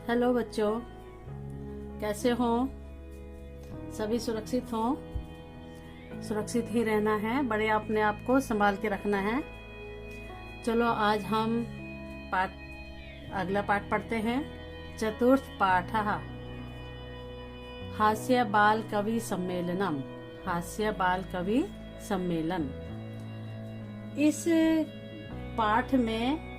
Hello बच्चों, कैसे हो? सभी सुरक्षित हो? सुरक्षित ही रहना है, बड़े अपने आप को संभाल के रखना है। चलो आज हम अगला पाठ पढ़ते हैं। चतुर्थ पाठ हास्य बाल कवि सम्मेलनम। हास्य बाल कवि सम्मेलन। इस पाठ में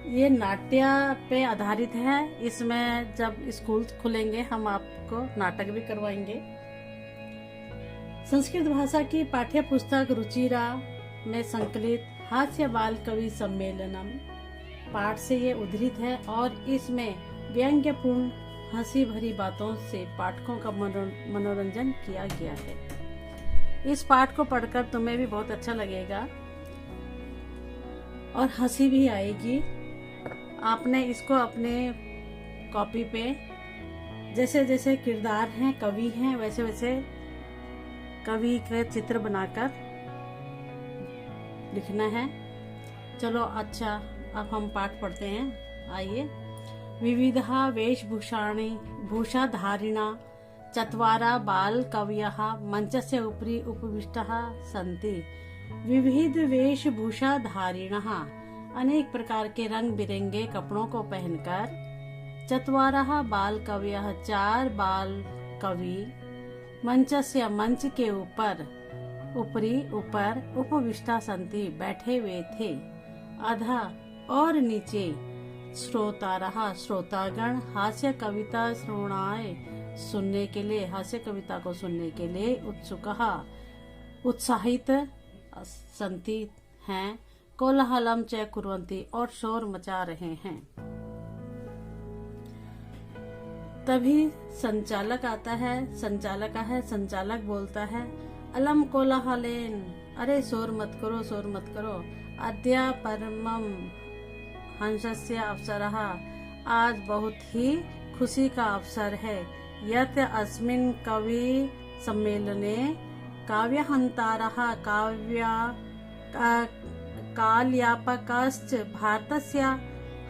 ये नाट्य पे आधारित है। इसमें जब स्कूल खुलेंगे हम आपको नाटक भी करवाएंगे। संस्कृत भाषा की पाठ्य पुस्तक रुचिरा में संकलित हास्य बाल कवि सम्मेलनम पाठ से ये उद्धृत है और इसमें व्यंग्यपूर्ण हंसी भरी बातों से पाठकों का मनोरंजन किया गया है। इस पाठ को पढ़कर तुम्हें भी बहुत अच्छा लगेगा और हंसी भी आएगी। आपने इसको अपने कॉपी पे जैसे जैसे किरदार हैं, कवि हैं, वैसे वैसे कवि का चित्र बनाकर लिखना है। चलो अच्छा, अब हम पाठ पढ़ते हैं। आइए। विविधा वेशभूषाणि भूषाधारिणा चत्वारा बाल कवयः मंचस्य उपरि उपविष्टाः सन्ति। विविध वेशभूषाधारिणः अनेक प्रकार के रंग बिरंगे कपड़ों को पहनकर चत्वारः बाल कवयः चार बाल कवि मंचस्य मंच के ऊपर ऊपरी ऊपर उपविष्टा संति बैठे हुए थे। अधा और नीचे श्रोतारः श्रोतागण हास्य कविता श्रवणाय सुनने के लिए, हास्य कविता को सुनने के लिए उत्सुकः उत्साहित संति हैं। कोलाहलम च कुर्वन्ति और शोर मचा रहे हैं। तभी संचालक आता है। संचालक बोलता है, अलम कोलाहलेन, अरे शोर मत करो, शोर मत करो। अद्य परमम हंसस्य अवसरः, आज बहुत ही खुशी का अवसर है। यत् अस्मिन् कवि सम्मेलने काव्यहन्तारः काव्यापकश्च भारतस्य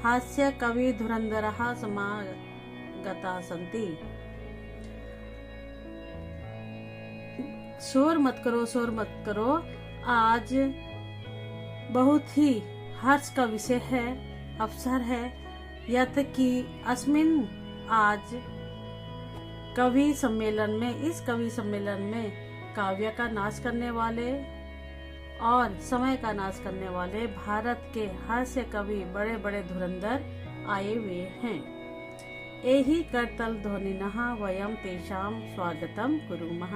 हास्य कवि धुरंधरः समागताः सन्ति। शोर मत करो, शोर मत करो। आज बहुत ही हर्ष का विषय है, अवसर है। यत कि अस्मिन, आज कवि सम्मेलन में, इस कवि सम्मेलन में काव्य का नाश करने वाले और समय का नाश करने वाले भारत के हास्य कवि बड़े बड़े धुरंधर आए हुए हैं। एहि करतल ध्वनिनः वयम तेषाम स्वागतम कुरुमः।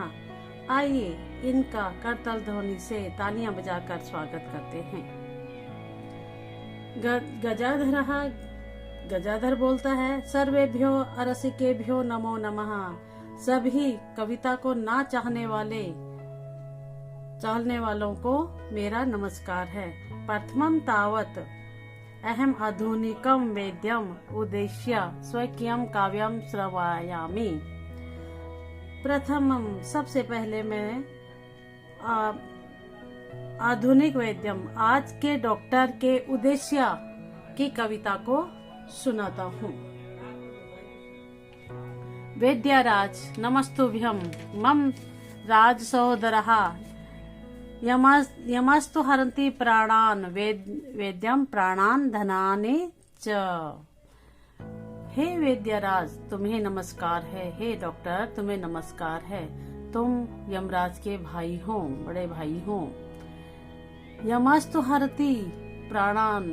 आइए इनका करतल ध्वनि से तालियां बजाकर स्वागत करते हैं। गजाधर बोलता है, सर्वेभ्यो अरसिकेभ्यो नमो नमः। सभी कविता को ना चाहने वालों को मेरा नमस्कार है। प्रथमं तावत् अहम आधुनिकम वेद्यम उद्देश्य स्वकीयम काव्यम श्रवायामि। प्रथमम, सबसे पहले मैं आधुनिक वैद्यम, आज के डॉक्टर के उद्देश्य की कविता को सुनाता हूँ। वेद्यराज नमस्तुभ्यं मम राज सहोदरः यमस्तु हरन्ति प्राणान् वेद्यम प्राणान् धनानि च। हे वेद्यराज, तुम्हें नमस्कार है। हे डॉक्टर, तुम्हें नमस्कार है। तुम यमराज के भाई हो, बड़े भाई हो। यमस्तु हरति प्राणान्,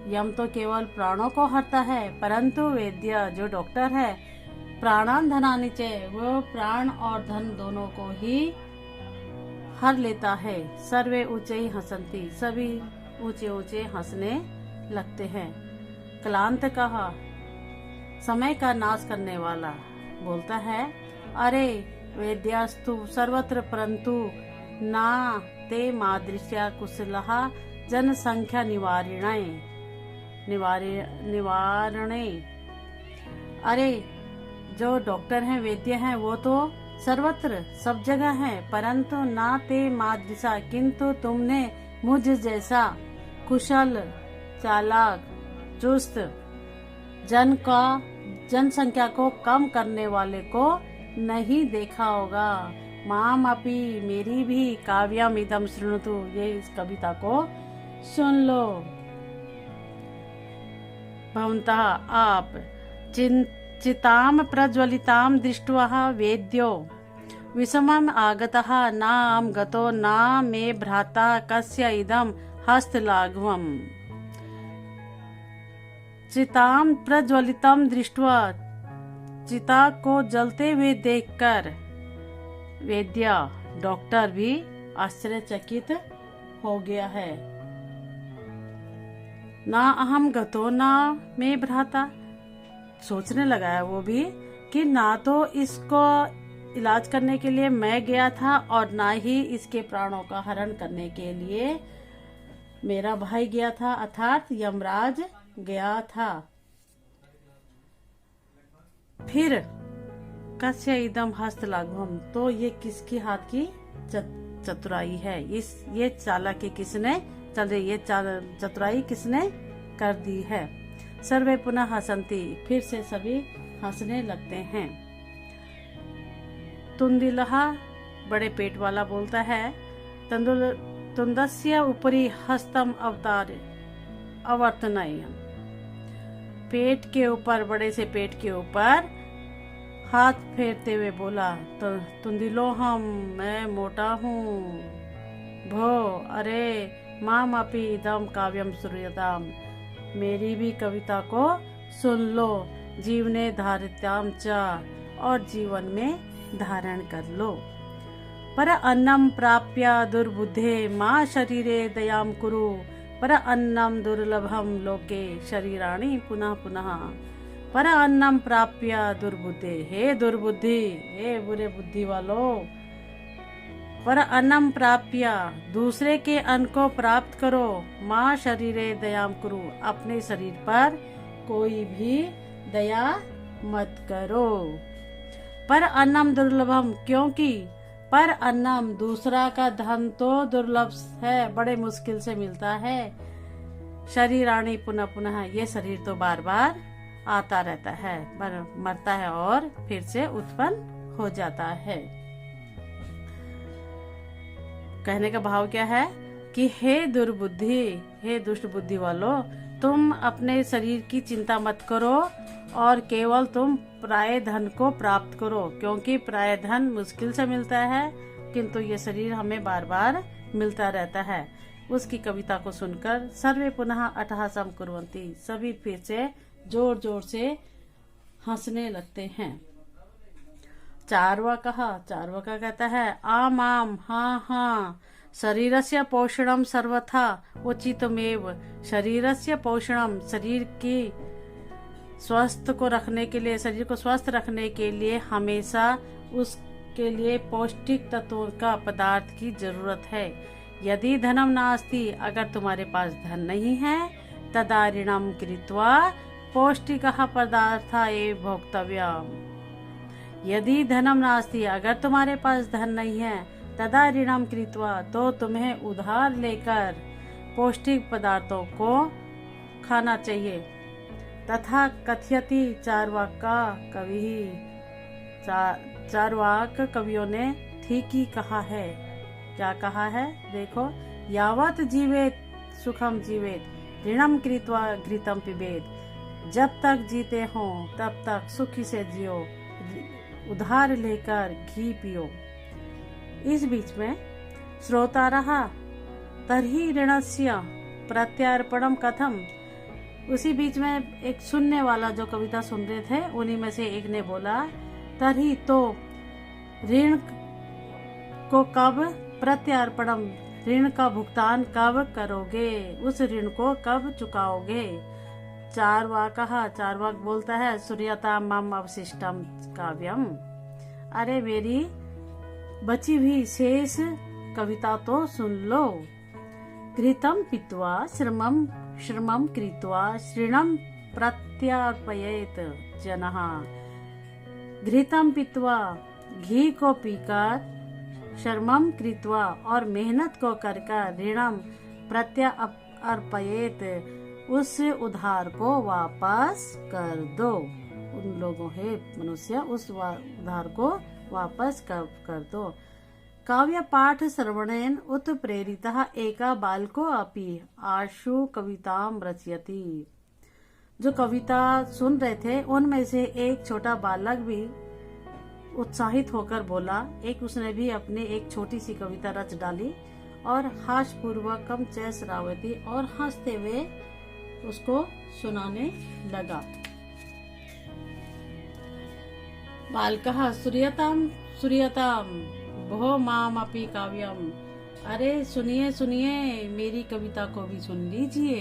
यम तो केवल प्राणों को हरता है, परंतु वेद्य जो डॉक्टर है, प्राणान धनानि च, वो प्राण और धन दोनों को ही हर लेता है। सर्वे ऊंचे ही हंसंती, सभी ऊंचे ऊंचे हंसने लगते हैं। क्लांत कहा, समय का नाश करने वाला बोलता है, अरे वेद्यास्तु सर्वत्र परंतु ना ते मादृश्या कुशलः जनसंख्या निवारणे। अरे जो डॉक्टर हैं, वैद्य हैं, वो तो सर्वत्र सब जगह है, परंतु ना ते मादृशा, किंतु तुमने मुझ जैसा कुशल, चालाक, चुस्त, जनसंख्या को कम करने वाले को नहीं देखा होगा। माम अपी, मेरी भी काव्यम इदम शृणुतु, ये इस कविता को सुन लो। भवन्तः, आप, चिताम प्रज्वलिताम दृष्ट्वा वेद्यो विषमम् आगतः नाम गतो न मे भ्राता कस्य इदम हस्तलाघवम्। चिताम प्रज्वलितम दृष्ट्वा, चिता को जलते हुए देखकर वैद्य, डॉक्टर भी आश्चर्यचकित हो गया है। ना अहम गतो ना मैं भ्राता, सोचने लगा है वो भी कि ना तो इसको इलाज करने के लिए मैं गया था और ना ही इसके प्राणों का हरण करने के लिए मेरा भाई गया था, अर्थात यमराज गया था। फिर कस्य इदम हस्तलाघवम, तो ये किसकी हाथ की चतुराई है, ये चालाकी किसने ये चतुराई किसने कर दी है। सर्वे पुनः हसंती, फिर से सभी हंसने लगते हैं। तुंदिलहा, बड़े पेट वाला बोलता है, तुंदस्य ऊपरी हस्तम अवतार अवर्तनयम, पेट के ऊपर, बड़े से पेट के ऊपर हाथ फेरते हुए बोला, तो तुंदिलो हम, मैं मोटा हूँ। भो, अरे, माम अपि इदम काव्यम श्रूयताम, मेरी भी कविता को सुन लो। जीवने धारित्याम च, और जीवन में धारण कर लो। पर अन्नम प्राप्य दुर्बुद्धे माँ शरीरे दयाम कुरु, पर अन्नम दुर्लभम लोके शरीराणि पुनः पुनः। पर अन्नम प्राप्य दुर्बुद्धे, हे दुर्बुद्धि, हे बुरे बुद्धि वालों, पर अन्नम प्राप्य, दूसरे के अन्न को प्राप्त करो। माँ शरीरे दयाम कुरु, अपने शरीर पर कोई भी दया मत करो। पर अन्नम दुर्लभम, क्योंकि पर अन्नम, दूसरा का धन तो दुर्लभ है, बड़े मुश्किल से मिलता है। शरीराणि पुनः पुनः, ये शरीर तो बार बार आता रहता है, मरता है और फिर से उत्पन्न हो जाता है। कहने का भाव क्या है कि हे दुर्बुद्धि, हे दुष्ट बुद्धि वालों, तुम अपने शरीर की चिंता मत करो और केवल तुम प्राय धन को प्राप्त करो, क्योंकि प्राय धन मुश्किल से मिलता है, किंतु ये शरीर हमें बार बार मिलता रहता है। उसकी कविता को सुनकर सर्वे पुनः अट्टहासम कुर्वन्ति, सभी फिर से जोर जोर से हंसने लगते हैं। चार्वाका कहता है, आम आम, हाँ हाँ, शरीरस्य पोषणम सर्वथा उचितमेव, शरीरस्य पोषणम, शरीर की स्वस्थ को रखने के लिए, शरीर को स्वस्थ रखने के लिए हमेशा उसके लिए पौष्टिक तत्वों का पदार्थ की जरूरत है। यदि धनम नास्ति, अगर तुम्हारे पास धन नहीं है, तदा ऋणम कृत्वा पौष्टिकः पदार्थः एव भोक्तव्यम्। यदि धनम नास्ति, अगर तुम्हारे पास धन नहीं है, तदा ऋणम कृत्वा, तो तुम्हें उधार लेकर पौष्टिक पदार्थों को खाना चाहिए। तथा कथयति चार्वाका कवि, चार्वाक कवियों ने ठीक ही कहा है। क्या कहा है देखो, यावत जीवेत सुखम जीवेत, ऋणम कृत्वा घृतम पिबेत, जब तक जीते हो तब तक सुखी से जियो, उधार लेकर घी पियो। इस बीच में श्रोता रहा, तर्हि ऋणस्य प्रत्यार्पणम कथम, उसी बीच में एक सुनने वाला जो कविता सुन रहे थे, उन्हीं में से एक ने बोला, तर्हि, तो ऋण को कब प्रत्यार्पणम, ऋण का भुगतान कब करोगे, उस ऋण को कब चुकाओगे। चार्वाक बोलता है, सूर्यता मम अवशिष्टम काव्यम, अरे मेरी बची हुई शेष कविता तो सुन लो। घृतम पीत्वा श्रमम कृत्वा ऋणम प्रत्यार्पयेत जनः, घृतम पीत्वा, घी को पीकर, श्रमम कृत्वा, और मेहनत को कर ऋणम प्रत्यार्पयेत, उस उधार को वापस कर दो, उन लोगों है मनुष्य उस उधार को वापस कर दो। काव्य पाठ श्रवणेन उत प्रेरितः एका बालको अपि आशु कवितां रचयति। जो कविता सुन रहे थे उनमें से एक छोटा बालक भी उत्साहित होकर बोला। उसने भी अपने एक छोटी सी कविता रच डाली और हास्यपूर्वकम च श्रावयति और हंसते हुए उसको सुनाने लगा। बालकः सूर्यताम सूर्यताम भो माम अपि काव्यम। अरे सुनिए सुनिए, मेरी कविता को भी सुन लीजिए।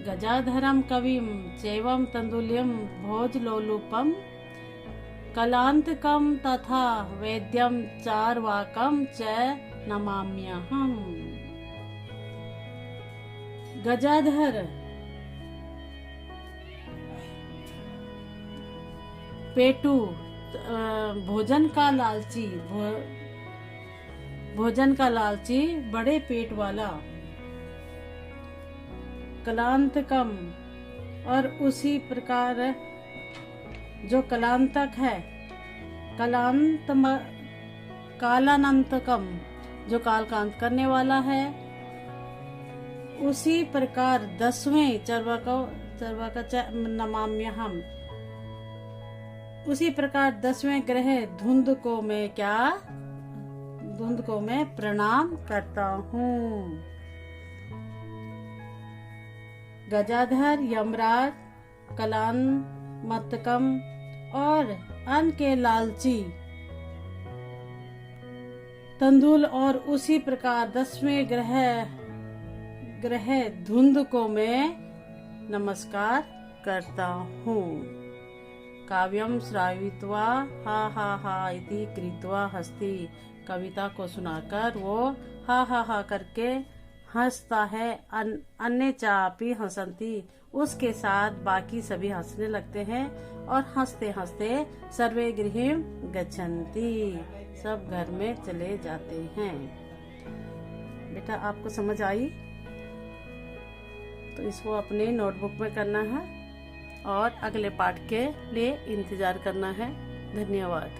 गजाधरम कविम चैवम तंदुल्यम भोजलोलुपम कलांतकम तथा वेद्यम चार्वाकम च नमाम्यहम्। गजाधर पेटू भोजन का लालची बड़े पेट वाला, कलांतकम और उसी प्रकार जो कलांतक है, कालानंतकम जो कालकांत करने वाला है, उसी प्रकार 10वें चर्वका नमाम्यहम्। उसी प्रकार 10वें ग्रह धुंध को मैं प्रणाम करता हूँ। गजाधर यमराज कलानमतकम और अन्न के लालची तंदुल और उसी प्रकार 10वें ग्रह धुंध को मैं नमस्कार करता हूँ। काव्यम श्रावित्वा हा हा हा इति कृत्वा हस्ति। कविता को सुनाकर वो हा करके हंसता है। अन्य चापी हंसंती, उसके साथ बाकी सभी हंसने लगते हैं और हंसते हंसते सर्वे गृहं गच्छन्ति, सब घर में चले जाते हैं। बेटा आपको समझ आई तो इसको अपने नोटबुक में करना है और अगले पाठ के लिए इंतजार करना है। धन्यवाद।